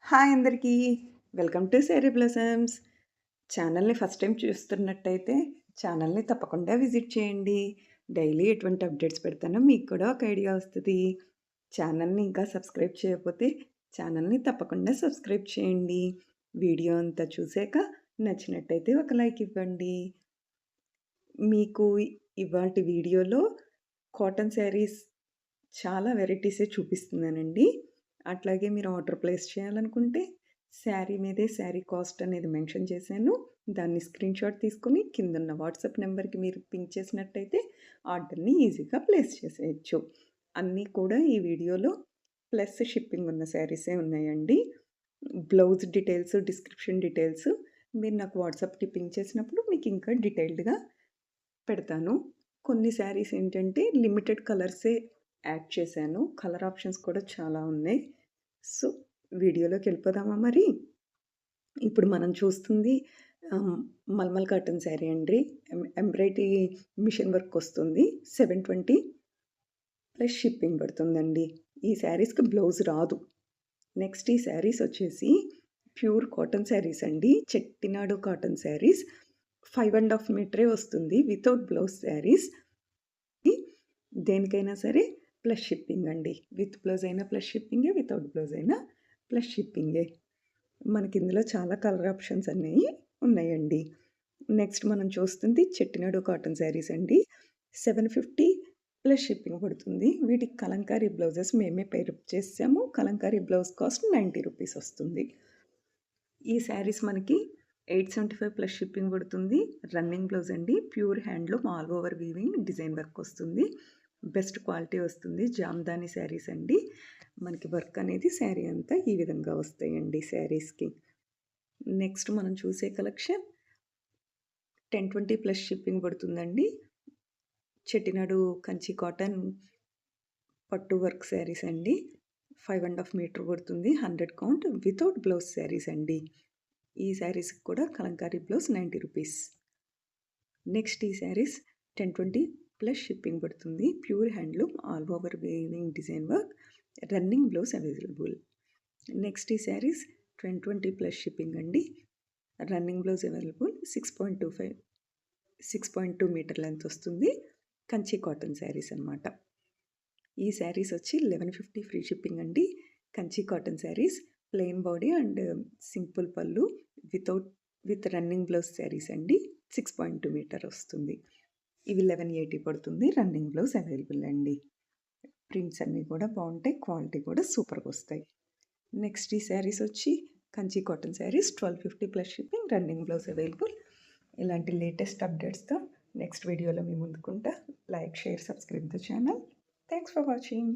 Hi అందరికీ. Welcome to sari blossoms. ఛానల్‌ని first time చూస్తున్నట్టయితే ఛానల్‌ని తప్పకుండా విజిట్ చేయండి. డైలీ ఎటువంటి అప్డేట్స్ పెడతానో మీకు కూడా ఒక ఐడియా వస్తది. ఛానల్‌ని ఇంకా సబ్స్క్రైబ్ చేయకపోతే ఛానల్‌ని తప్పకుండా సబ్స్క్రైబ్ చేయండి. వీడియో అంతా చూసాక నచ్చినట్టయితే ఒక లైక్ ఇవ్వండి. మీకు ఇవాల్టి వీడియోలో కాటన్ శారీస్ చాలా వెరైటీసే చూపిస్తున్నానండి. అట్లాగే మీరు ఆర్డర్ ప్లేస్ చేయాలనుకుంటే శారీ మీదే శారీ కాస్ట్ అనేది మెన్షన్ చేశాను. దాన్ని స్క్రీన్‌షాట్ తీసుకొని కిందున్న వాట్సాప్ నంబర్‌కి మీరు పింక్ చేసినట్టయితే ఆర్డర్‌ని ఈజీగా ప్లేస్ చేసేయొచ్చు. అన్నీ కూడా ఈ వీడియోలో ప్లస్ షిప్పింగ్ ఉన్న శారీసే ఉన్నాయండి. బ్లౌజ్ డీటెయిల్స్, డిస్క్రిప్షన్ డీటెయిల్స్ మీరు నాకు వాట్సాప్‌కి పింక్ చేసినప్పుడు మీకు ఇంకా డీటెయిల్డ్‌గా పెడతాను. కొన్ని శారీస్ ఏంటంటే లిమిటెడ్ కలర్సే యాడ్ చేశాను. కలర్ ఆప్షన్స్ కూడా చాలా ఉన్నాయి. సో, వీడియోలోకెళ్ళిపోదామా మరి? ఇప్పుడు మనం చూస్తుంది ఆహ్, మల్మల్ కాటన్ శారీ అండి. ఎంబ్రాయిడరీ మిషన్ వర్క్ వస్తుంది. 720 ప్లస్ షిప్పింగ్ పడుతుందండి. ఈ శారీస్‌కి బ్లౌజ్ రాదు. నెక్స్ట్ ఈ శారీస్ వచ్చేసి ప్యూర్ కాటన్ శారీస్ అండి. చెట్టినాడు కాటన్ శారీస్. 5 ½ మీటరే వస్తుంది. Without blouse saris. దేనికైనా సరే ప్లస్ షిప్పింగ్ అండి. విత్ బ్లౌజ్ అయినా ప్లస్ షిప్పింగే, వితౌట్ బ్లౌజ్ అయినా ప్లస్ షిప్పింగే. మనకిందులో చాలా కలర్ ఆప్షన్స్ అనేవి ఉన్నాయండి. నెక్స్ట్ మనం చూస్తుంది చెట్టినాడు కాటన్ శారీస్ అండి. 750 ప్లస్ షిప్పింగ్ పడుతుంది. వీటికి కలంకారీ బ్లౌజెస్ మేమే పేరప్ చేసాము. కలంకారీ బ్లౌజ్ కాస్ట్ 90 రూపీస్ వస్తుంది. ఈ శారీస్ మనకి 875 ప్లస్ షిప్పింగ్ పడుతుంది. రన్నింగ్ బ్లౌజ్ అండి. Pure handloom all over weaving design work వస్తుంది. బెస్ట్ క్వాలిటీ వస్తుంది. జామ్దాని శారీస్ అండి. మనకి వర్క్ అనేది శారీ అంతా ఈ విధంగా వస్తాయండి శారీస్‌కి. నెక్స్ట్ మనం చూసే కలెక్షన్ 1020 ప్లస్ షిప్పింగ్ పడుతుందండి. చెట్టినాడు కంచి కాటన్ పట్టు వర్క్ శారీస్ అండి. 5 ½ మీటర్ పడుతుంది. 100 కౌంట్ వితౌట్ బ్లౌజ్ శారీస్ అండి. ఈ శారీస్‌కి కూడా కలంకారీ బ్లౌజ్ 90 రూపీస్. నెక్స్ట్ ఈ శారీస్ 1020 ప్లస్ షిప్పింగ్ పడుతుంది. Pure handloom all over weaving design work. Running blouse available. Next ఈ శారీస్ 1020 ప్లస్ షిప్పింగ్ అండి. Running blouse available. 6.2 metre length వస్తుంది. కంచి కాటన్ శారీస్ అనమాట. ఈ శారీస్ వచ్చి 1150 ఫ్రీ షిప్పింగ్ అండి. Kanchi cotton saris plain body and simple పళ్ళు విత్ రన్నింగ్ బ్లౌజ్ శారీస్ అండి. 6.2 మీటర్ వస్తుంది. ఇవి 1180 పడుతుంది. రన్నింగ్ బ్లౌజ్ అవైలబుల్ అండి. ప్రింట్స్ అన్నీ కూడా బాగుంటాయి. క్వాలిటీ కూడా సూపర్‌గా వస్తాయి. నెక్స్ట్ ఈ శారీస్ వచ్చి Kanchi cotton sarees 1250 plus shipping, running blouse available. ఇలాంటి లేటెస్ట్ అప్డేట్స్‌తో నెక్స్ట్ వీడియోలో మీ ముందుకుంటా. Like, share, subscribe the channel. Thanks for watching.